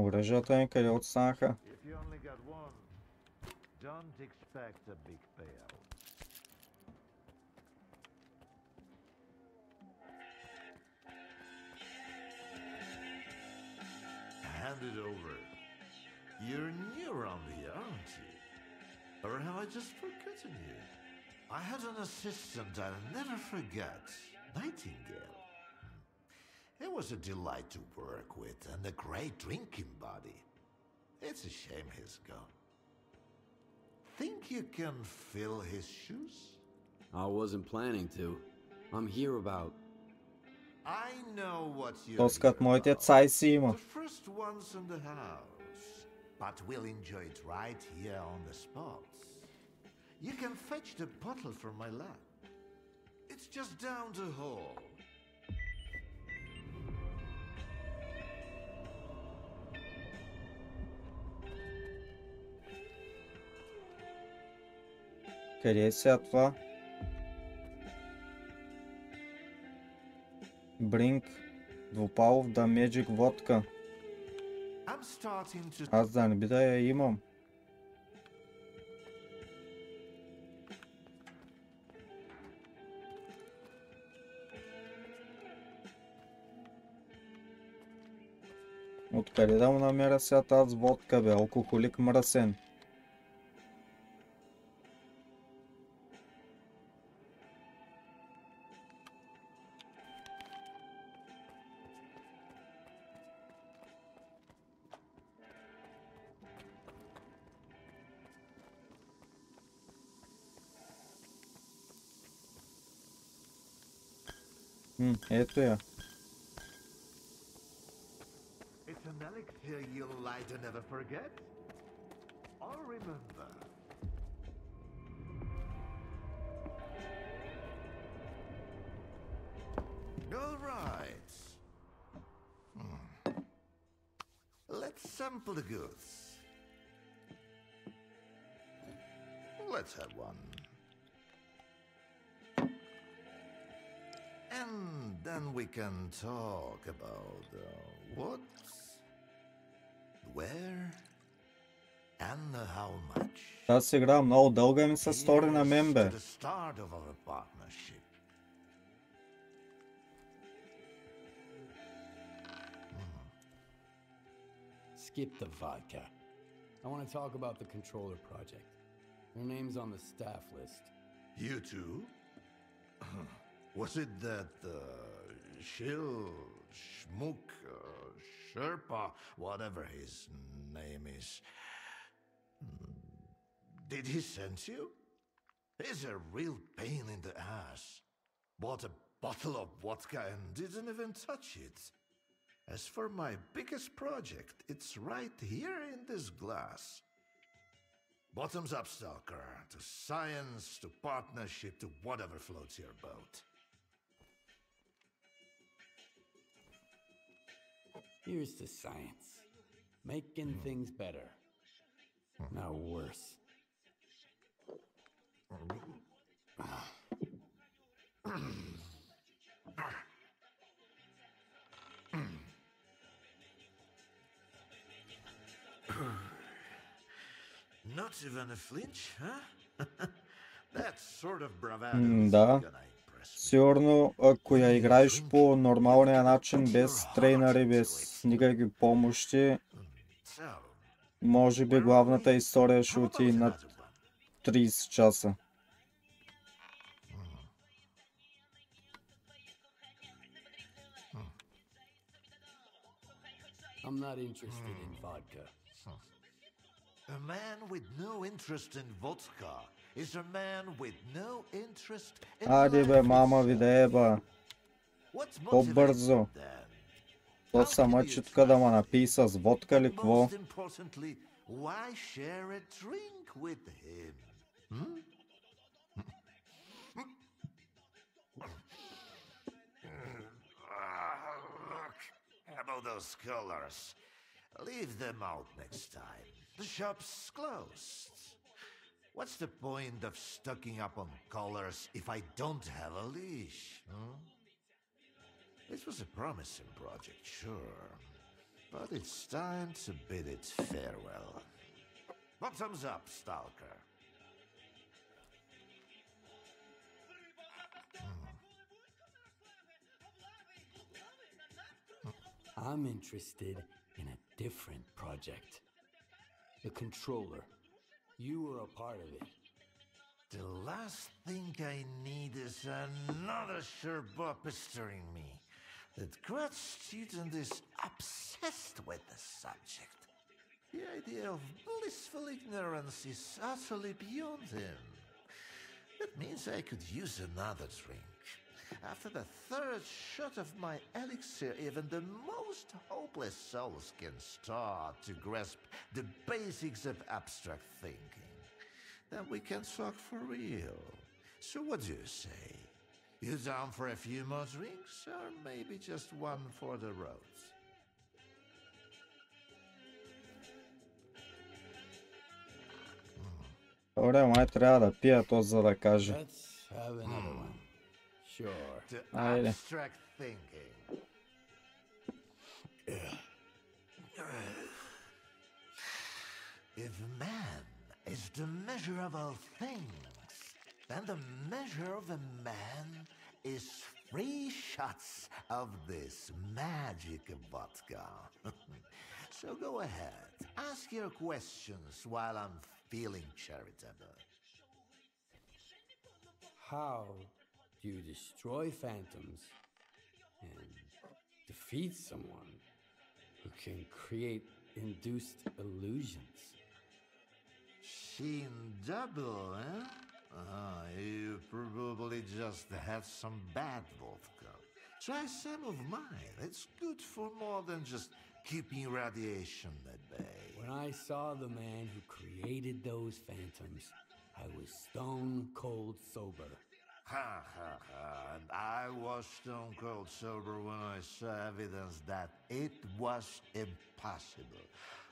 Оръжията ми къде отстанаха? If you only got one, don't expect a big payout. Hand it over. You're new around here, aren't you? Or have I just forgotten you? I had an assistant I'll never forget, Nightingale. It was a delight to work with and a great drinking buddy. It's a shame he's gone. Think you can fill his shoes? I wasn't planning to. I'm here about... I know what you're Тоскат here моите about. цай си има. The first ones in the house. But we'll enjoy it right here on the spot. You can fetch the bottle from my lab. It's just down the hall. Къде е сега това? Бринг. Двупалов да Magic водка. I'm starting to... Аз да не би да я имам. Откъде да му намеря сега тази водка, бе? Алкохолик мръсен. Ето я. It's an elixir you'll lie to never forget. Or remember. All right. Let's sample the goods. Let's have one. And then we can talk about what, where, and how much. Тази игра много дълга ми се стори на мен, бе. To the start of our partnership. Skip the vodka. I want to talk about the controller project. Your name's on the staff list. You too? Was it that Shill, Schmook, Sherpa, whatever his name is? Did he send you? He's a real pain in the ass. Bought a bottle of vodka and didn't even touch it. As for my biggest project, it's right here in this glass. Bottoms up, S.T.A.L.K.E.R. To science, to partnership, to whatever floats your boat. Here's to science. Making things better. Not worse. Not even a flinch, huh? That sort of bravado is Да. gonna impress me. Сигурно, ако я играеш по нормалния начин, без трейнери, без никакви помощи, So, може би главната история ще how отиде about над another one? 30 часа. I'm not interested in vodka. A man with no interest in vodka is a man with no interest in Аде бе, life мама ви itself. да еба. What's По-бързо. motivating then? То How сама can you чутка да ма trust him? напи с водка ли, какво? Most importantly, why share a drink with him? Look, how about those colors? Leave them out next time. The shop's closed. What's the point of stocking up on colors if I don't have a leash? This was a promising project, sure. but it's time to bid it farewell. Bottoms up, Stalker. I'm interested in a different project. The controller. You were a part of it. The last thing I need is another Sherpa pestering me. That grad student is obsessed with the subject. The idea of blissful ignorance is utterly beyond him. That means I could use another drink. After the third shot of my elixir, even the most hopeless souls can start to grasp the basics of abstract thinking. Then we can talk for real. So what do you say? You down for a few more drinks, or maybe just one for the road? Добре, май трябва да пия то, за да каже. Let's have another one. Sure. To Айде. abstract thinking. If man is the measure of all things, then the measure of a man is 3 shots of this magic vodka. So go ahead, ask your questions while I'm feeling charitable. How do you destroy phantoms and defeat someone who can create induced illusions? Seen double, eh? You probably just had some bad vodka. Try some of mine. It's good for more than just keeping radiation at bay. When I saw the man who created those phantoms, I was stone cold sober. Ha ha ha. And I was stone cold sober when I saw evidence that it was impossible.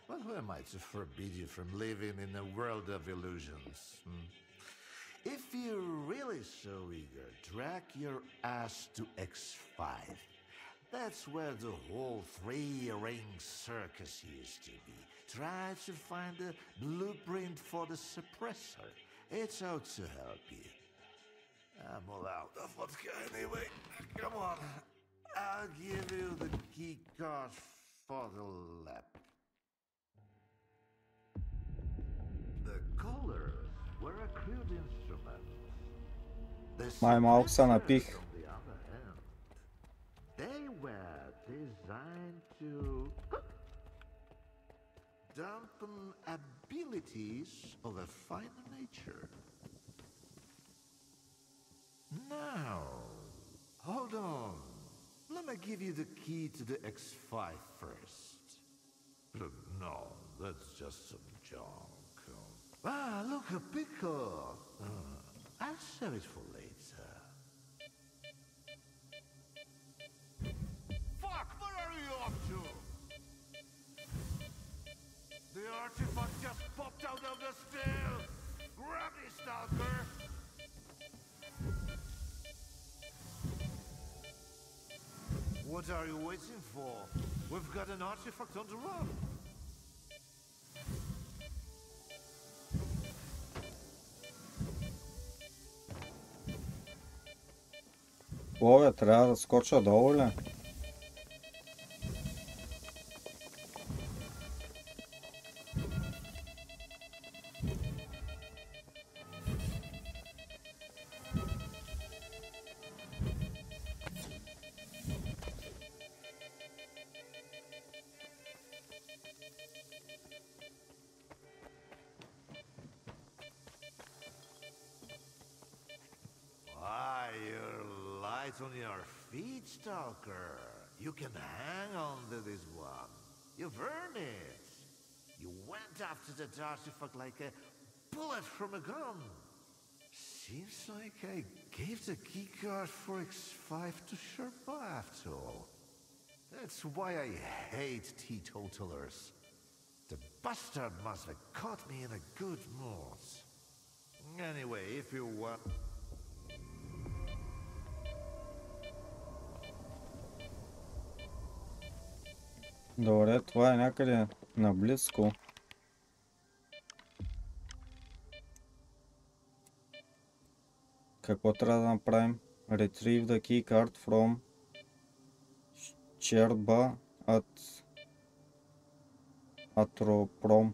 But who am I to forbid you from living in a world of illusions? If you're really so eager, drag your ass to X5. That's where the whole 3-ring circus used to be. Try to find a blueprint for the suppressor. It's out to help you. I'm all out of vodka anyway. Come on. I'll give you the key card for the lab. The colors were a crude instrument. The Май малко се suppressors, напих. on the other hand, they were designed to dampen abilities of a finer nature. Now, hold on. Let me give you the key to the X5 first. No, that's just some junk. Look, a pickle. I'll save it for later. Fuck, what are you up to? The artifact just popped out of the steel. Grab me, Stalker. What are you waiting for? We've got an artifact on the run. Бога, трябва да скоча долу ли? On your feet, Stalker. You can hang on to this one. You've earned it. You went after that artifact like a bullet from a gun. Seems like I gave the keycard for X5 to Sherpa after all. That's why I hate teetotalers. The bastard must have caught me in a good mood. Anyway, if you want... Добре, това е някъде наблизко. Какво трябва да направим? Retrieve the key card from Chernobyl at Atroprom.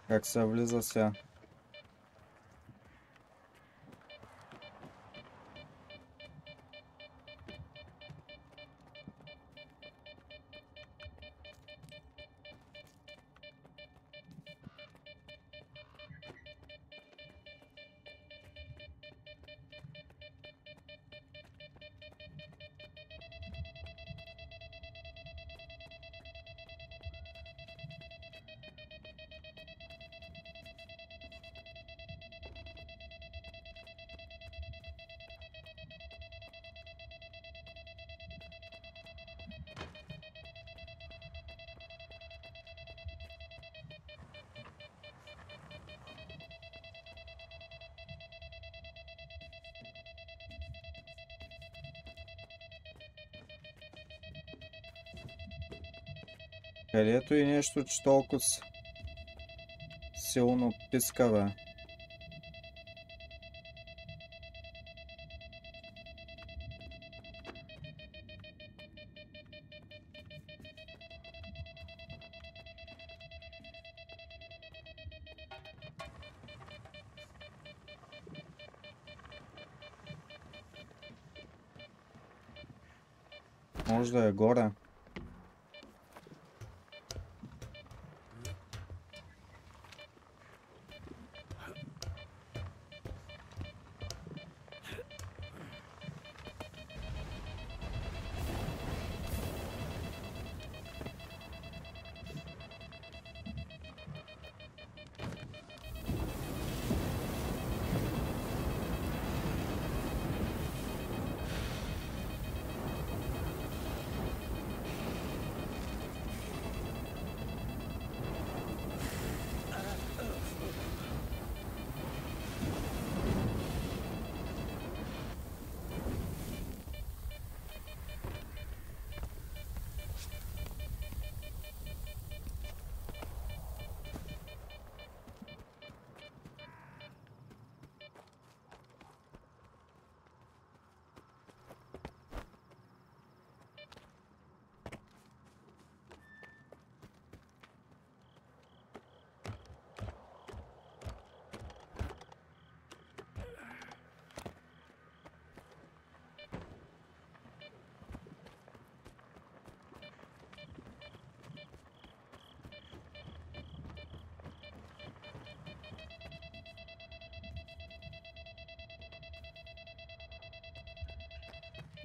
Как се влиза сега? Където и нещо, че толкова силно писка, бе. Може да е горе.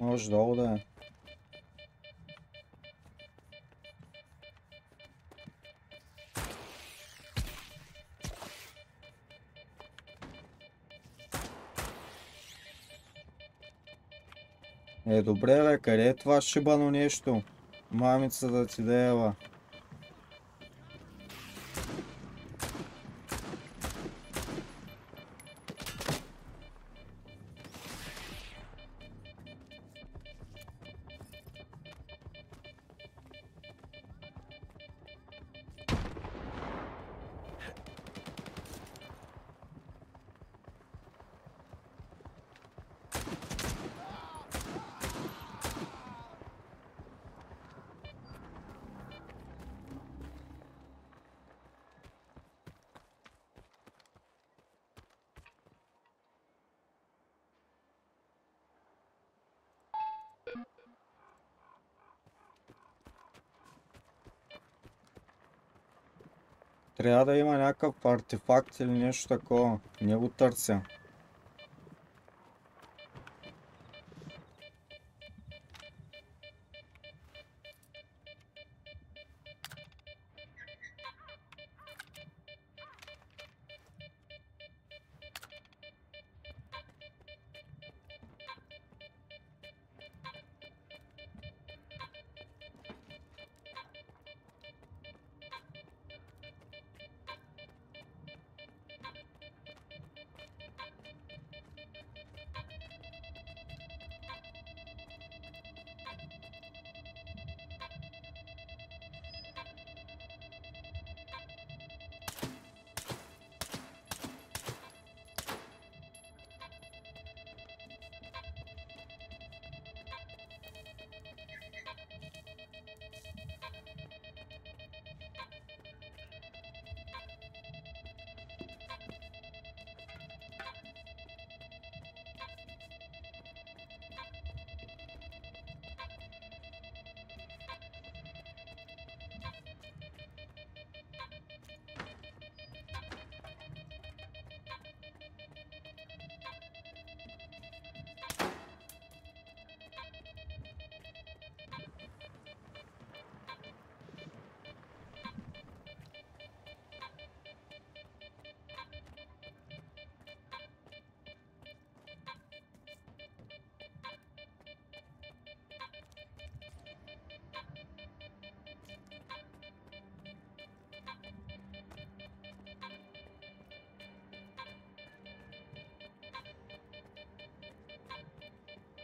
Може долу да е. Добре, бе, къде е това шибано нещо? Мамица да ти деева. Трябва да има някакъв артефакт или нещо такова. Не го търся.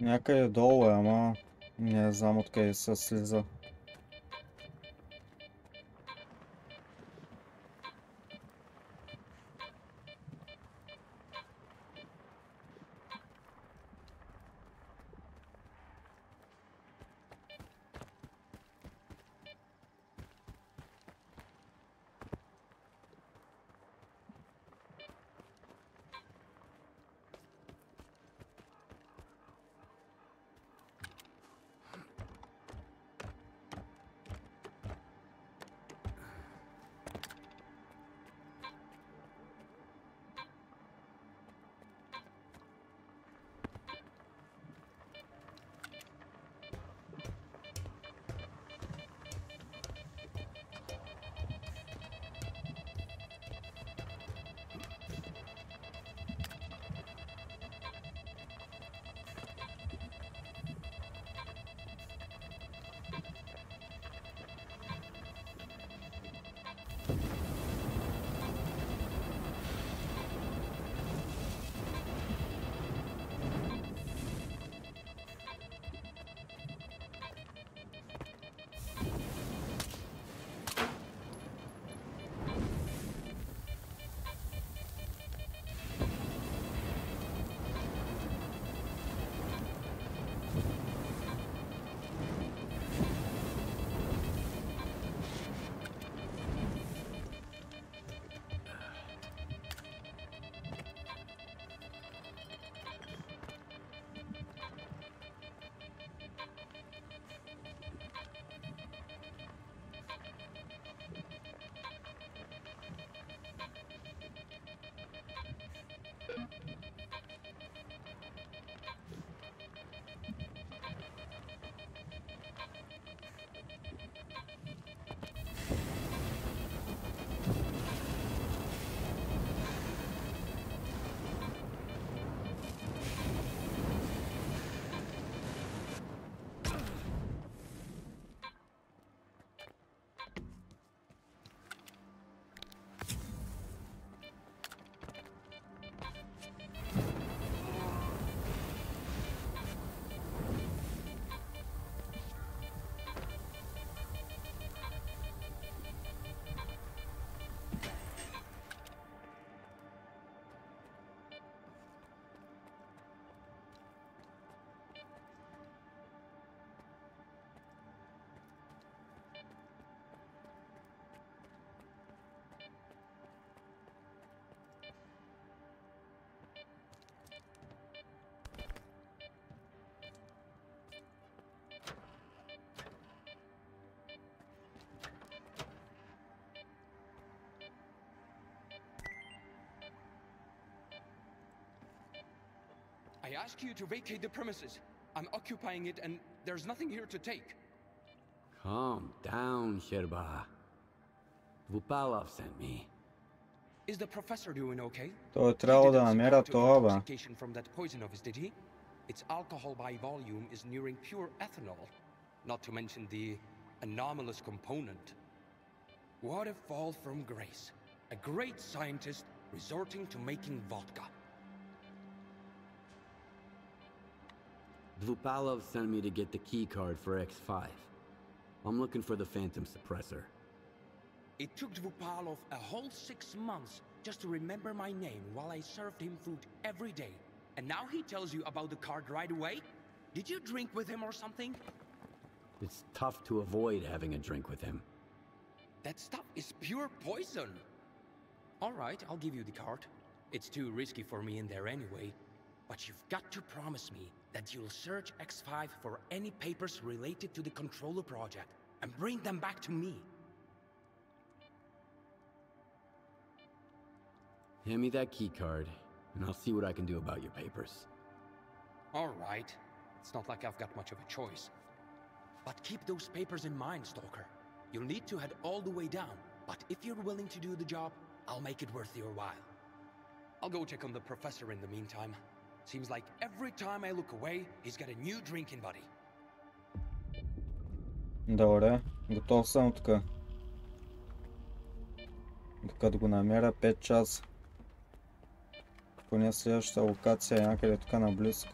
Някъде долу е, ама не знам откъде се слиза. I ask you to vacate the premises. I'm occupying it and there's nothing here to take. Calm down, Sherba. Vupalov sent me. Is the professor doing okay? Той трябва да намеря това, бе. Intoxication from that poison of his, did he? Its alcohol by volume is nearing pure ethanol, not to mention the anomalous component. What a fall from grace. A great scientist resorting to making vodka. Vupalov sent me to get the key card for X5. I'm looking for the phantom suppressor. It took Vupalov a whole 6 months just to remember my name while I served him food every day. And now he tells you about the card right away? Did you drink with him or something? It's tough to avoid having a drink with him. That stuff is pure poison. All right, I'll give you the card. It's too risky for me in there anyway. But you've got to promise me that you'll search X5 for any papers related to the controller project and bring them back to me. Hand me that key card, and I'll see what I can do about your papers. All right. It's not like I've got much of a choice. But keep those papers in mind, Stalker. You'll need to head all the way down, but if you're willing to do the job, I'll make it worth your while. I'll go check on the professor in the meantime. Seems like every time I look away, he's got a new drinking buddy. Добре, готов съм тук. Докато го намеря 5 часа. Поне следващата локация е някъде тук наблизко.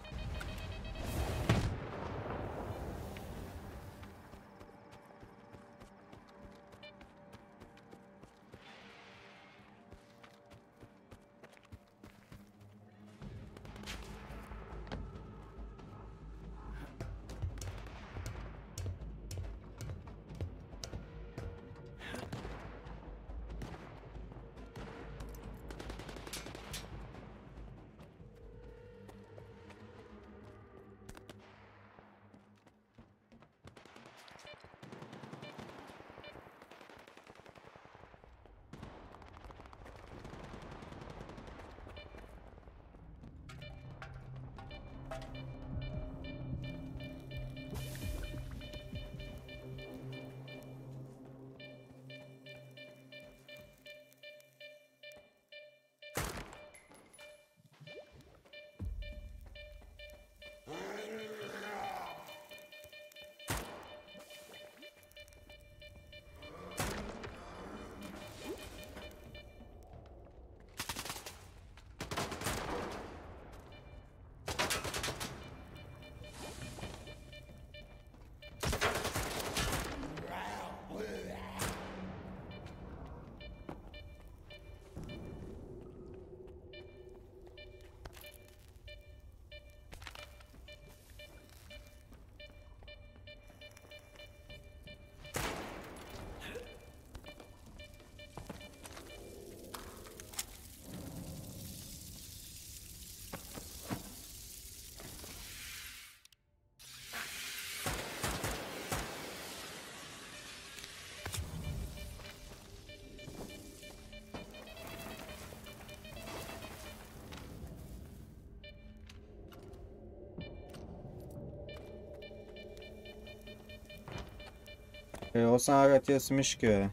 Къде са тия с мишки, бе?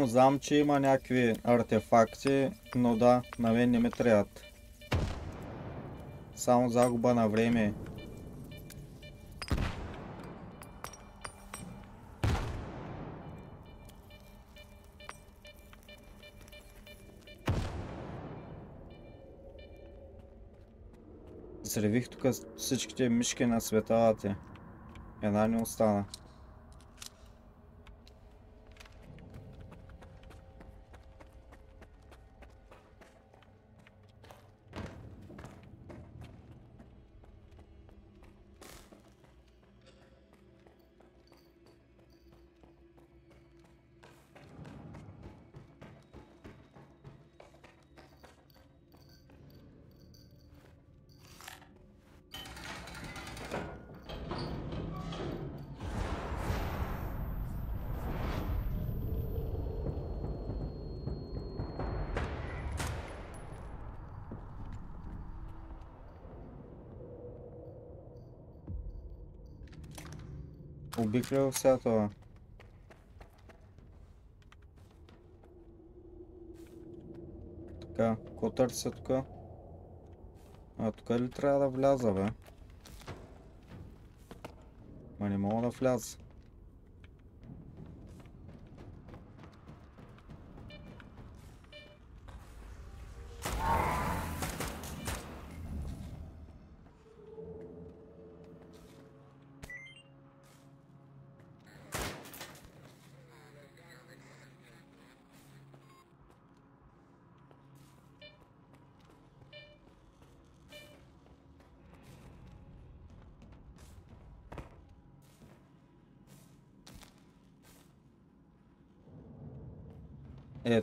Знам, че има някакви артефакти, но да, на мен не ми трябват. Само загуба на време. Взривих тук всичките мишки на светалата. Една не остана. Убих ли сега това? Така, ко търся тук? А тук ли трябва да вляза, бе? Ма не мога да вляза.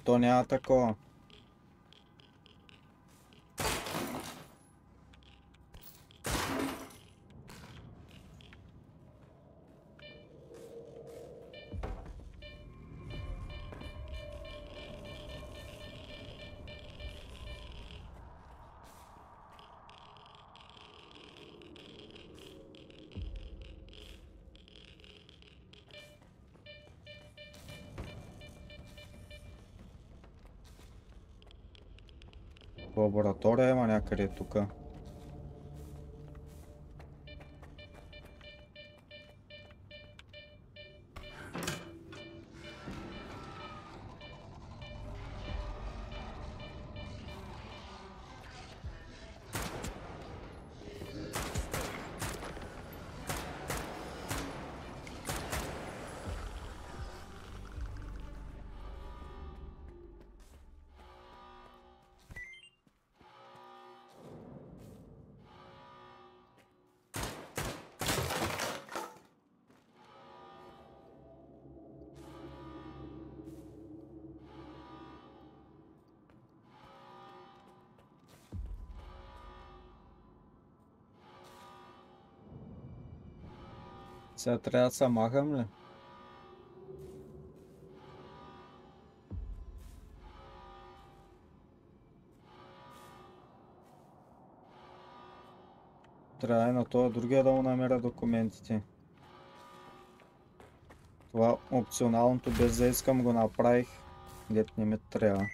То няма такова. Лаборатория има някъде тук. Сега трябва да се махам ли? Трябва и на това другия да му намеря документите. Това опционалното без да искам го направих, дет не ми трябва.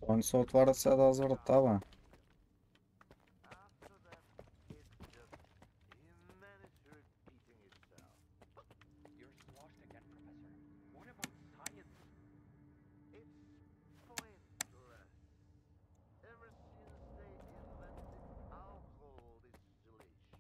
Що не се отварят сега тази врата, бе? You're sloshed again, Professor. What about science? It's pointless. Ever since they invented alcohol distillation.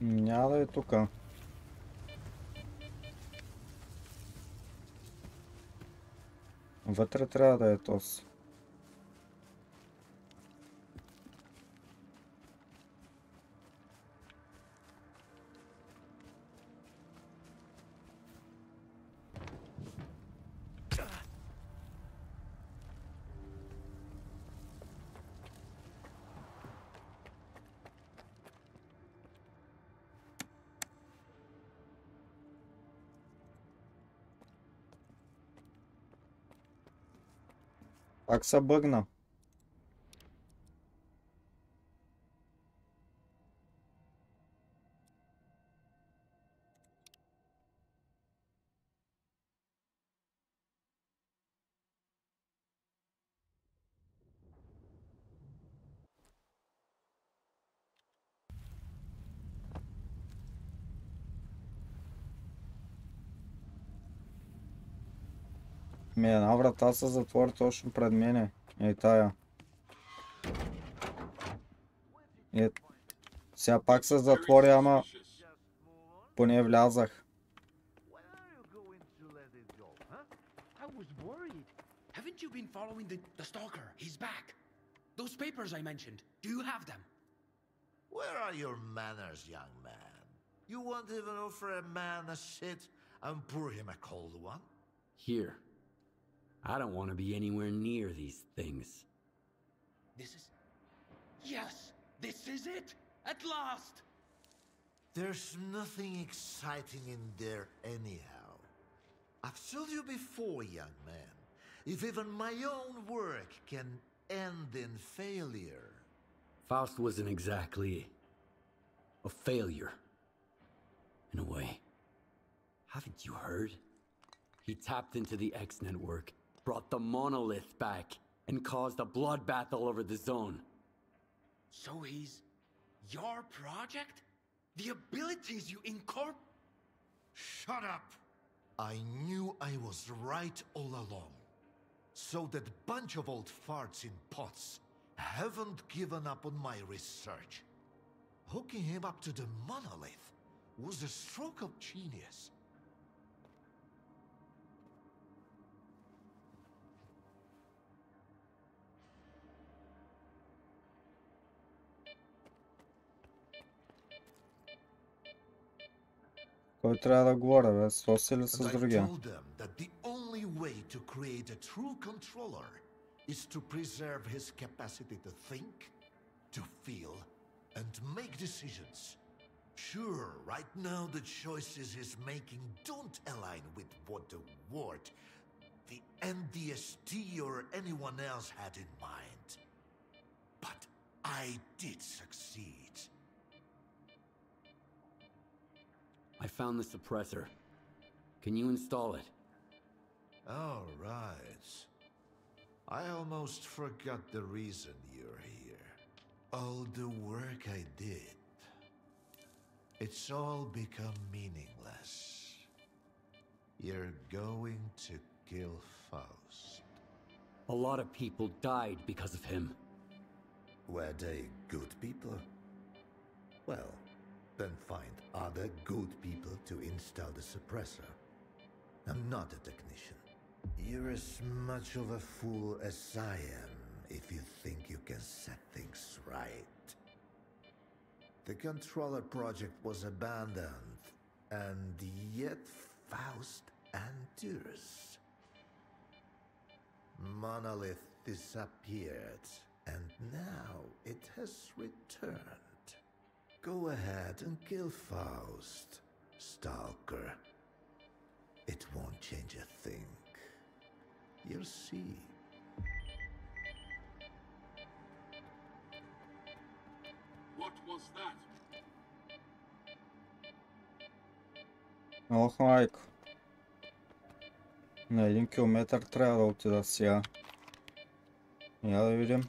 Няма да е тука. Вътре трябва да е този. Пак се бъгна. Една врата се затвори точно пред мене. Ей тая. Сега пак се затвори, ама поне влязах. When are you going to let it go, huh? I was worried. Haven't you been following the stalker? He's back. Those papers I mentioned, do you have them? Where are your manners, young man? You won't even offer a man a shit and pour him a cold one? Here. I don't want to be anywhere near these things. This is... Yes! This is it! At last! There's nothing exciting in there anyhow. I've told you before, young man, if even my own work can end in failure. Faust wasn't exactly a failure, in a way. Haven't you heard? He tapped into the X network, brought the monolith back, and caused a bloodbath all over the zone. So he's... your project? The abilities you incorporate... Shut up! I knew I was right all along. So that bunch of old farts in pots haven't given up on my research. Hooking him up to the monolith was a stroke of genius. Кой трябва да говоря, бе? С този или с And I другия? told them that the only way to create a true controller is to preserve his capacity to think, to feel, and make decisions. Sure, right now the choices he's making don't align with what the Ward, the NDST, or anyone else had in mind. But I did succeed. I found the suppressor. Can you install it? All right. I almost forgot the reason you're here. All the work I did. It's all become meaningless. You're going to kill Faust. A lot of people died because of him. Were they good people? Well, then find other good people to install the suppressor. I'm not a technician. You're as much of a fool as I am if you think you can set things right. The controller project was abandoned, and yet Faust endures. Monolith disappeared, and now it has returned. Go ahead and kill Faust, Stalker. It won't change a thing. You'll see. What was that? Ох, майко. На 1 километър трябва да отида сега. Я да видим.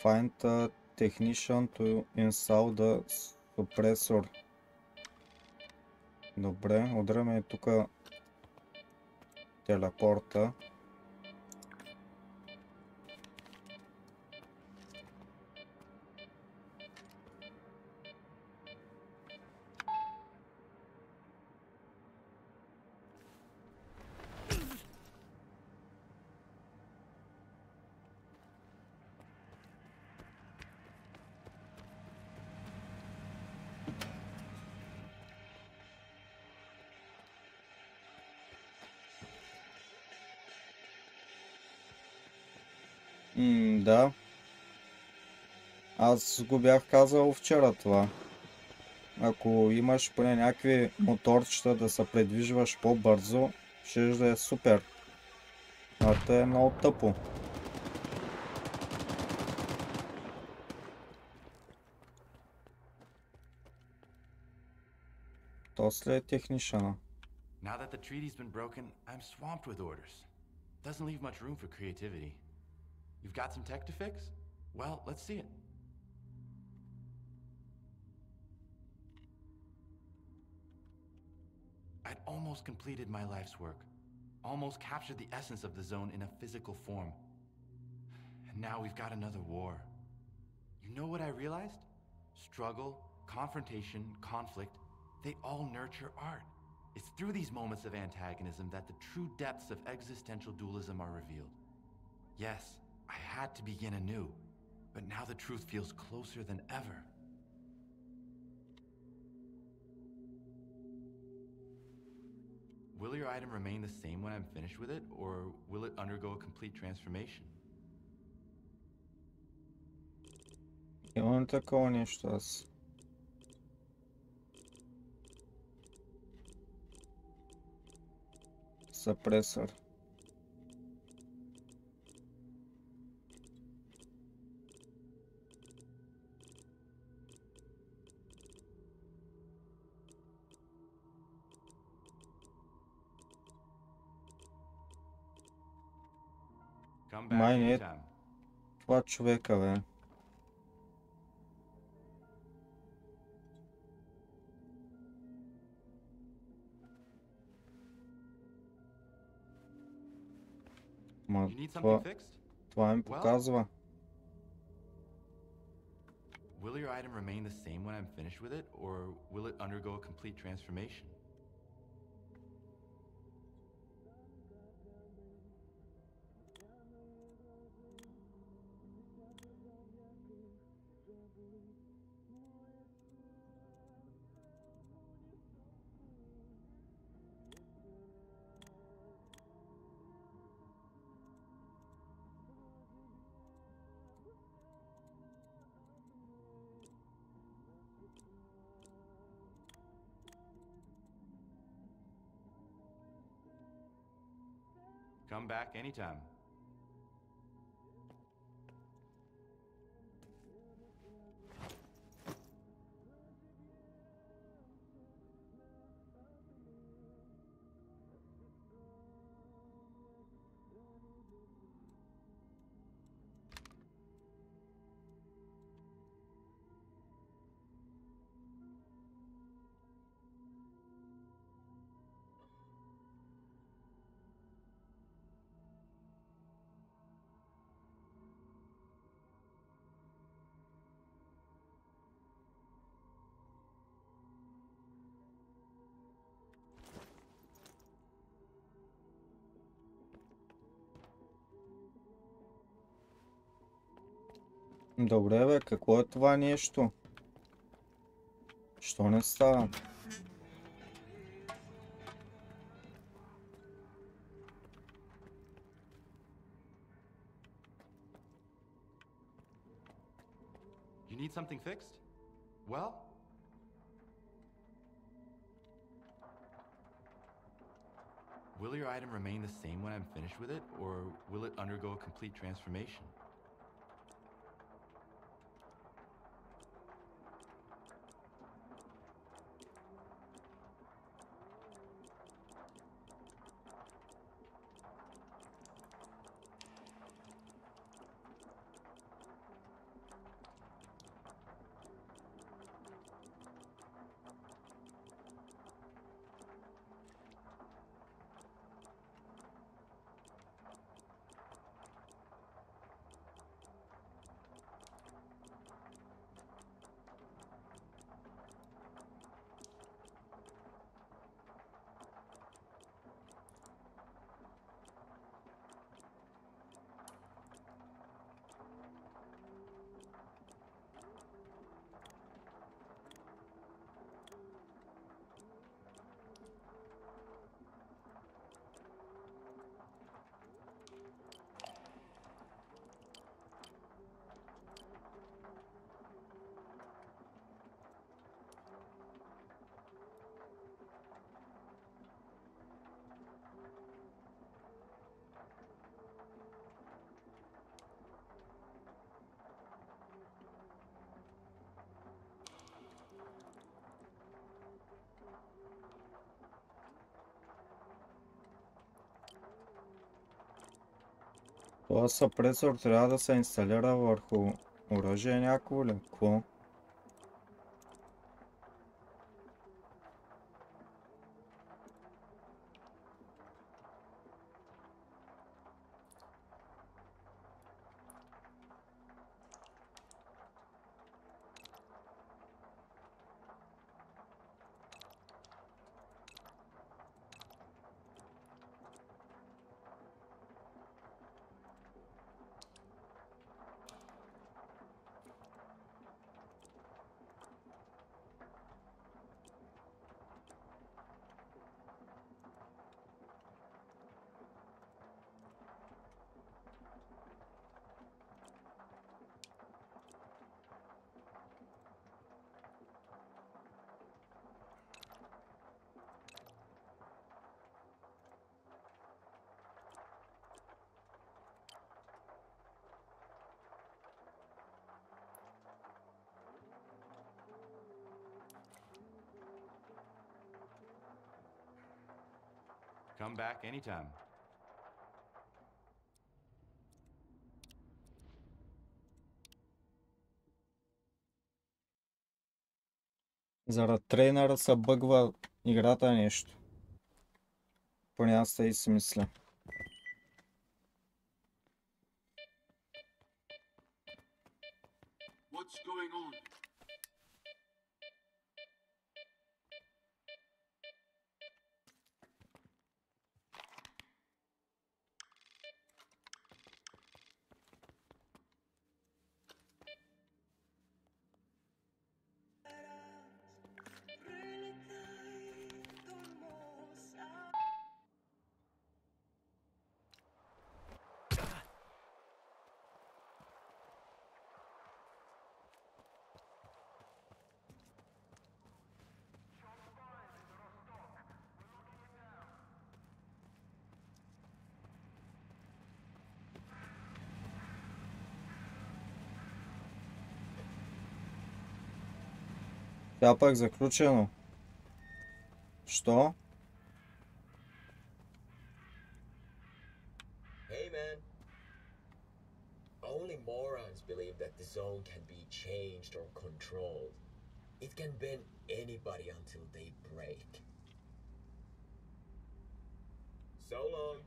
Find a technician to install the suppressor. Добре, удряме тук телепорта. Да. Аз го бях казал вчера това. Ако имаш поне някакви моторчета да се предвижваш по-бързо, ще да е супер. А това е много тъпо. То след технишана. Now that the treaty's been broken, I'm swamped with orders. Doesn't leave much room for creativity. You've got some tech to fix? Well, let's see it. I'd almost completed my life's work. Almost captured the essence of the zone in a physical form. And now we've got another war. You know what I realized? Struggle, confrontation, conflict, they all nurture art. It's through these moments of antagonism that the true depths of existential dualism are revealed. Yes, I had to begin anew, but now the truth feels closer than ever. Will your item remain the same when I'm finished with it, or will it undergo a complete transformation? Имам такова нещо аз. Suppressor. Come back Mine it. anytime. Това човека, бе. Ма You need something fixed? това ми показва. Will your item remain the same when I'm finished with it, or will it undergo a complete transformation? Come back anytime. Добре бе, какво е това нещо? Що не става? You need something fixed? Well, will your item remain the same when I'm finished with it, or will it undergo a complete transformation? Това съпресор трябва да се инсталира върху оръжие някакво ли? Какво? Come back anytime. Заради трейнера се бъгва играта нещо. Поне аз тъй си мисля. What's going on? Тя пък заключено. Що? Hey man. Only morons believe that the zone can be changed or controlled. It can bend anybody until they break. So long.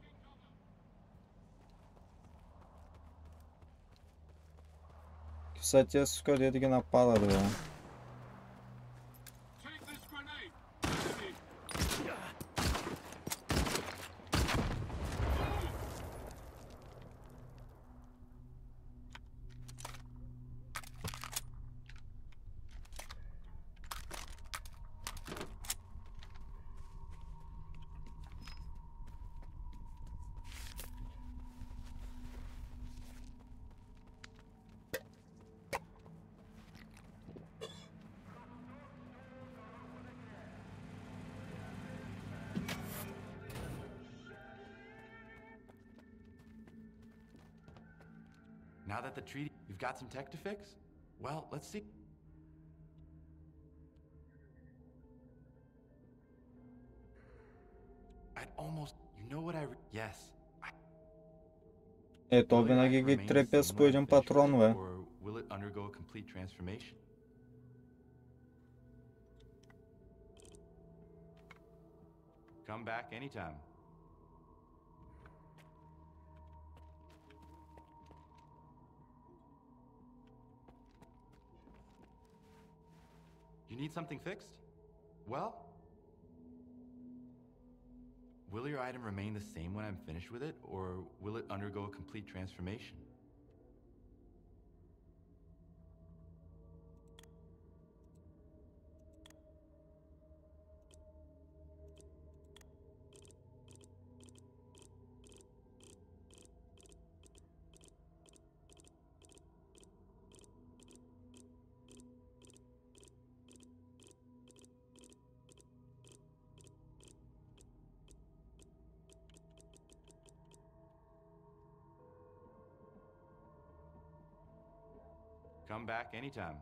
Са тия си къде да ги нападат, бе. Take this grenade! Enemy! Now that the treaty, you've got some tech to fix? Well, let's see. I'd almost, you know what yes. Ето винаги ги трепя с по един патрон, бе. Or will it undergo a complete transformation? Come back anytime. You need something fixed? Well, will your item remain the same when I'm finished with it, or will it undergo a complete transformation? Come back anytime.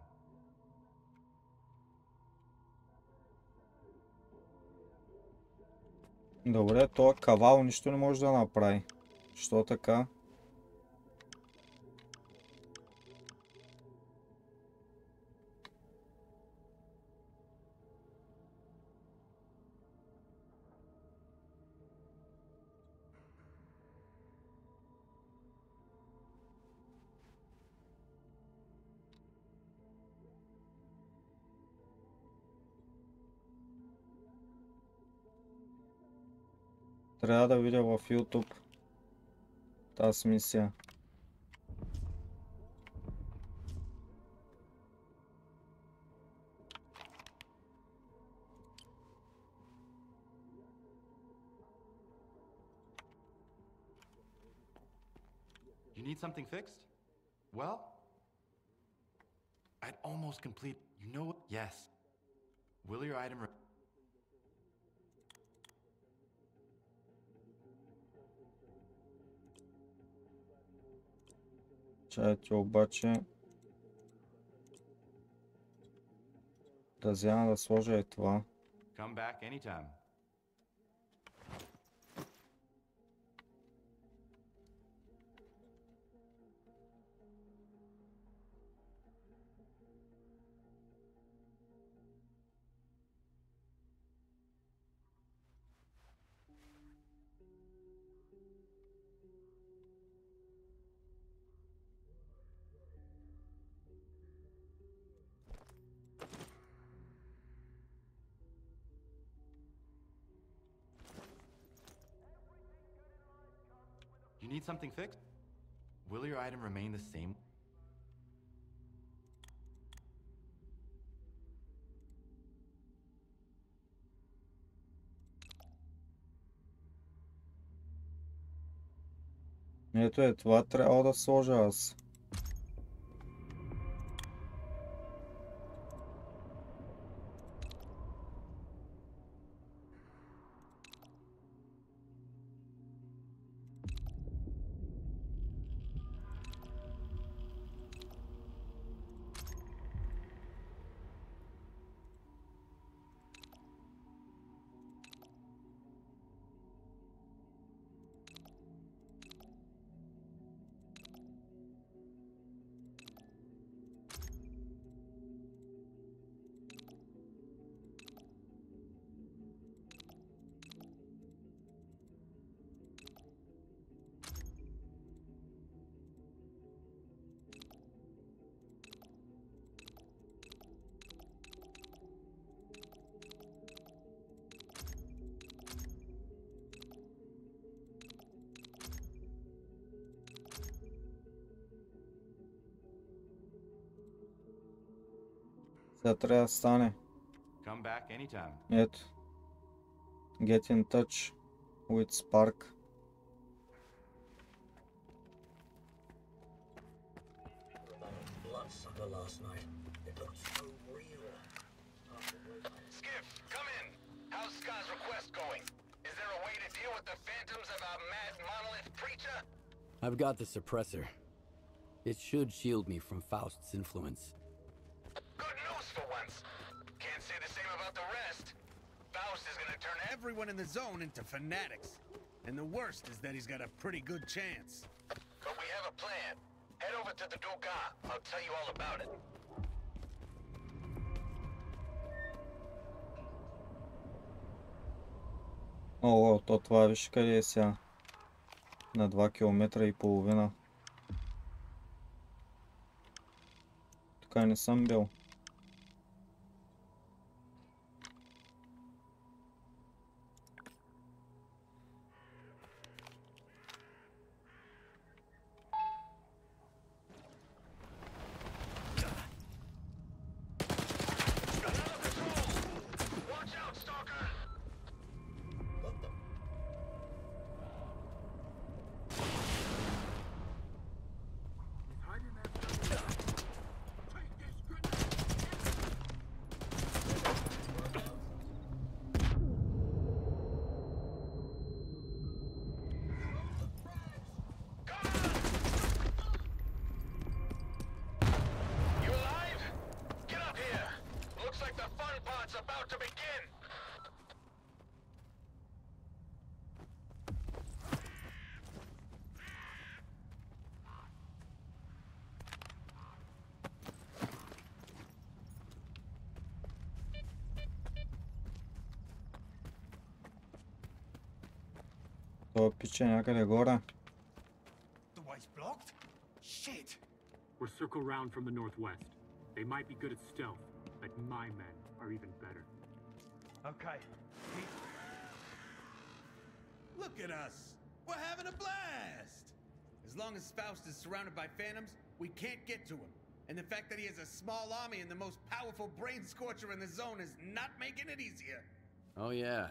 Добре, този кавал нищо не може да направи. Що така? Трябва да видя в YouTube тази мисия. You need something fixed? Well, I'd almost complete. You know what? Yes. Will your item Чайте обаче да взема да сложа и това. come back anytime? You need something fixed? Will your item remain the same? Ето е, това трябва да сложа аз. Сега трябва да стане. Come back anytime. Ето. Get in touch with S.T.A.L.K.E.R. Bloodsucker last night. It looked so real. Skip, come in. How's Scott's request going? Is there a way to deal with the phantoms of our mad monolith preacher? I've got the suppressor. It should shield me from Faust's influence. Good news for once. Can't say the same about the rest. Faust is gonna turn Everyone in the zone into fanatics. And the worst is that he's got a pretty good chance. But we have a plan. Head over to the Duga. I'll tell you all about it. О, то това виж къде е сега. На 2 км и половина. Тук не съм бил. Watch out, Stalker! What the? He's hiding there. Take this grenade. You alive? Get up here! Looks like the fun part's about to begin! То пиче някъде горе. The way's blocked? Shit! We're circle round from the northwest. They might be good at stealth, but my men are even better. Okay. Look at us. We're having a blast. As long as Faust is surrounded by phantoms, we can't get to him. And the fact that he has a small army and the most powerful brain scorcher in the zone is not making it easier. Oh yeah.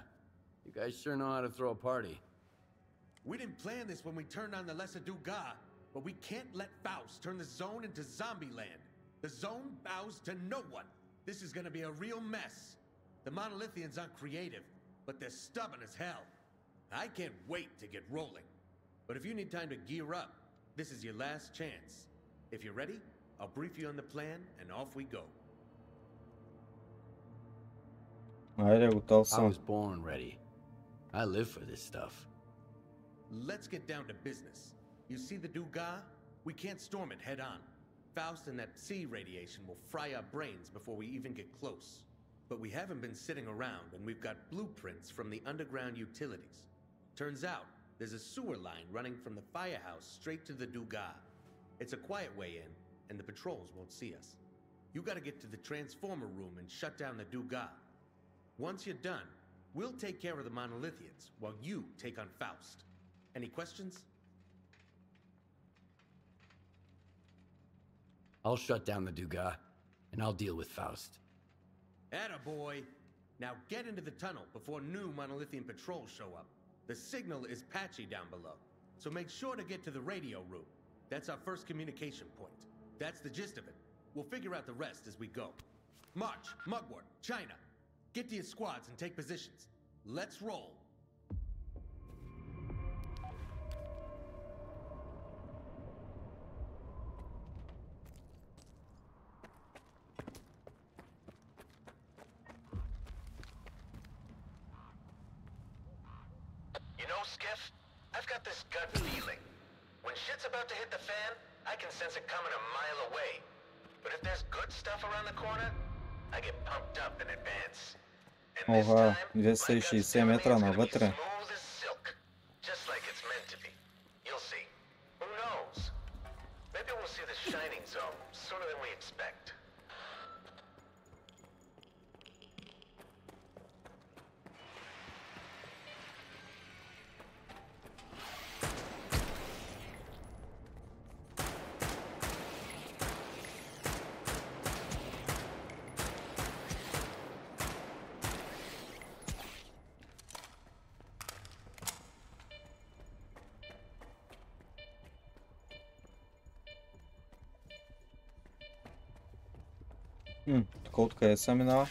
You guys sure know how to throw a party. We didn't plan this when we turned on the Lesser Duga, but we can't let Faust turn the zone into zombie land. The zone bows to no one. This is gonna be a real mess. The Monolithians aren't creative, but they're stubborn as hell. I can't wait to get rolling. But if you need time to gear up, this is your last chance. If you're ready, I'll brief you on the plan and off we go. Айде, готов I съм. was born ready. I live for this stuff. Let's get down to business. You see the Duga? We can't storm it head on. Faust and that sea radiation will fry our brains before we even get close. But we haven't been sitting around, and we've got blueprints from the underground utilities. Turns out, there's a sewer line running from the firehouse straight to the Duga. It's a quiet way in, and the patrols won't see us. You gotta get to the transformer room and shut down the Duga. Once you're done, we'll take care of the Monolithians, while you take on Faust. Any questions? I'll shut down the Duga, and I'll deal with Faust. Attaboy! Now get into the tunnel before new Monolithian patrols show up. The signal is patchy down below, so make sure to get to the radio room. That's our first communication point. That's the gist of it. We'll figure out the rest as we go. March, Mugwort, China. Get to your squads and take positions. Let's roll. You know, Skiff, I've got this gut feeling. When shit's about to hit the fan, I can sense it coming a mile away. But if there's good stuff around the corner, I get pumped up in advance. And this Ова, time, my gut's 260 telling me метра it's gonna be навътре. smooth as silk, just like it's meant to be. You'll see. Who knows? Maybe we'll see the shining zone sooner than we expect. Тук откъде се минава?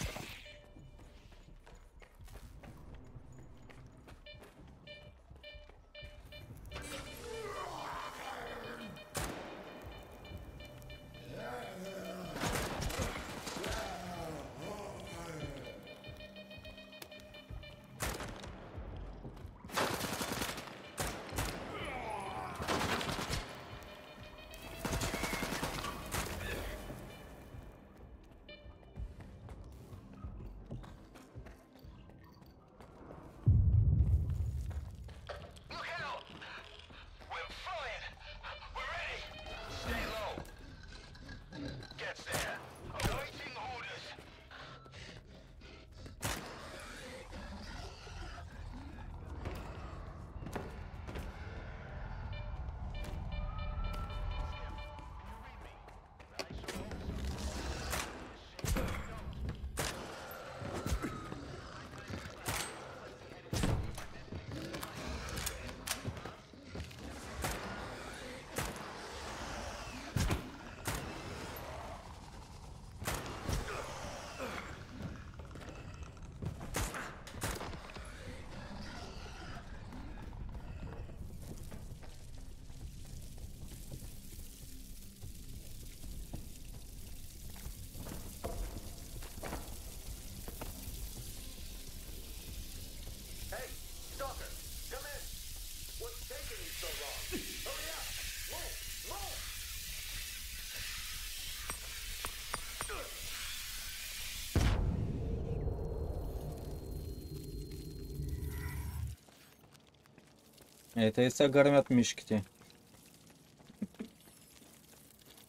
Ето и се гърмят мишките.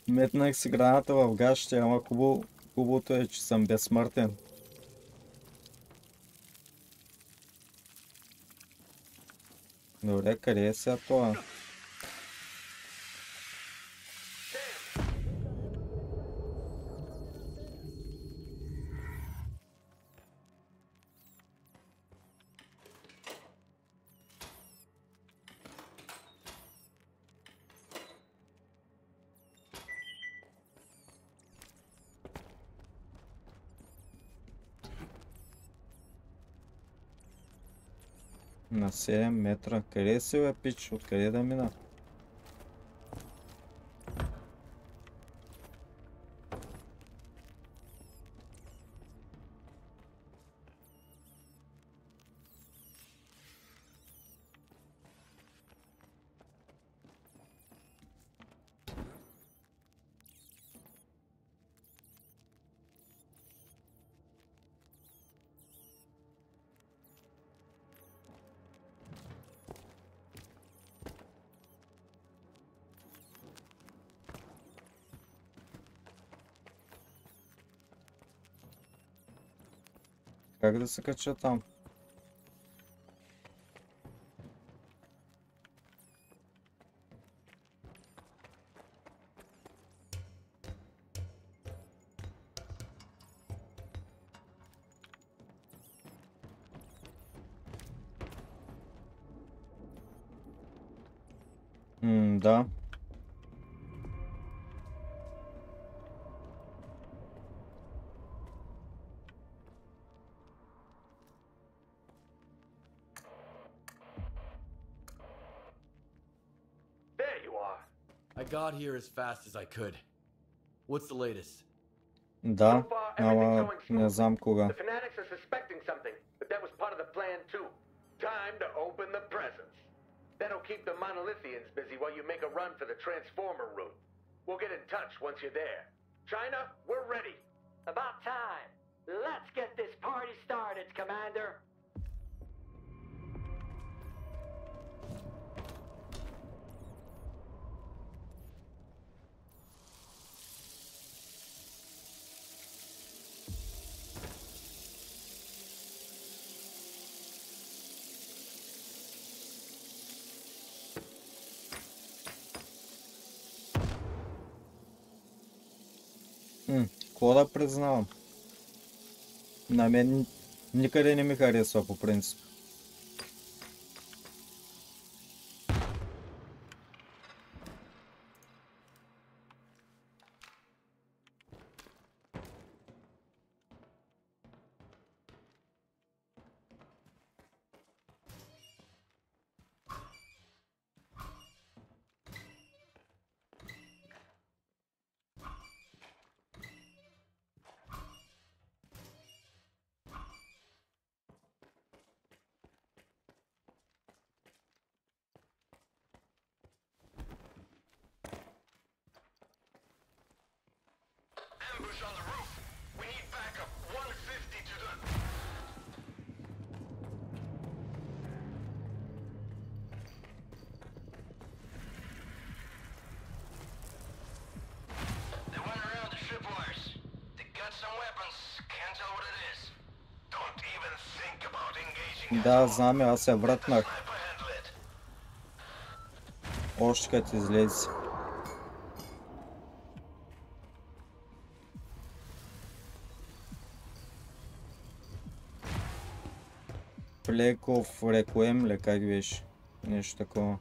Метнах си граната в гащите, ама хубавото е, че съм безсмъртен. Добре, къде е сега това? На 7 метра. Къде си, бе, пич? Откъде да мина? Как да се кача там? Да. There you are. I got here as fast as I could. What's the latest? Да, ама не знам кога. The fanatics are suspecting something, but that was part of the plan too. Time to open the presents. That'll keep the monolithians busy while you make a run for the transformer route. We'll get in touch once you're there. China, we're ready. About time. Let's get this party started, Commander. Какво да признавам? На мен никъде не ми харесва по принцип. Ambush on the roof. We need backup. 150 to the... They went around the tripwires. They got some weapons. Can't tell what it is. Don't even think about engaging. Да, знам, аз се вратнах. Sniper handle it. Още като излезе. Плеков рекуем ли, как беше? Нещо такова.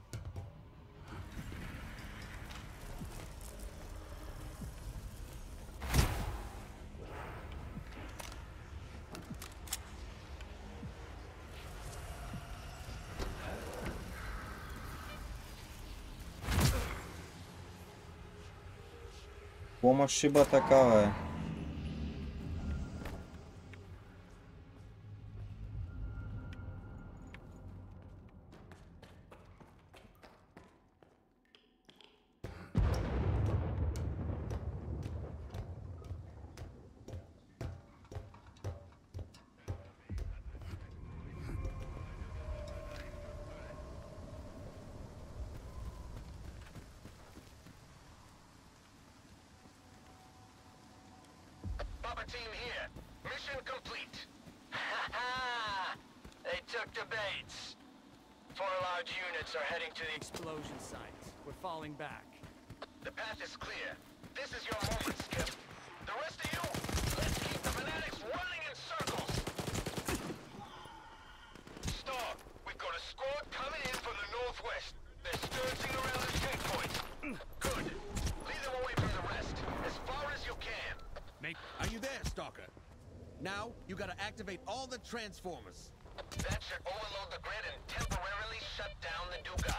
Пома шиба такава е. Alpha team here. Mission complete. Ha ha! They took the baits. 4 large units are heading to the Explosion site. We're falling back. The path is clear. This is your moment, Skip. The rest of you, let's keep the fanatics running in circles. Stop. We've got a squad coming in from the northwest. They're skirting around the checkpoint. Good. Lead them away from the rest, as far as you can. Are you there, Stalker? Now, you gotta activate all the transformers. That should overload the grid and temporarily shut down the Duga.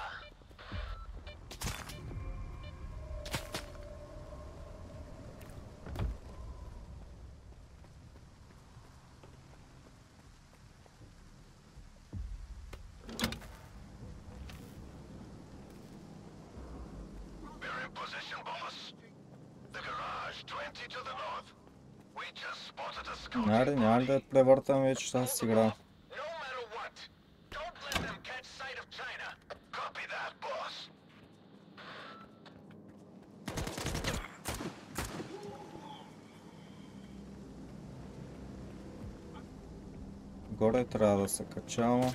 We're in position, boss. The garage 20 to the north. We just spotted a scout. Айде, няма да превъртам вече тази си игра. No matter what, don't let them catch sight of China. Copy that, boss. Горе трябва да се качава.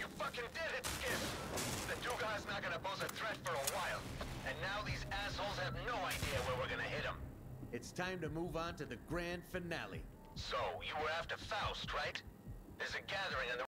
You fucking did it, Skip. The Duga's not gonna pose a threat for a while. And now these assholes have no idea where we're gonna hit them. It's time to move on to the grand finale. So, you were after Faust, right? There's a gathering on the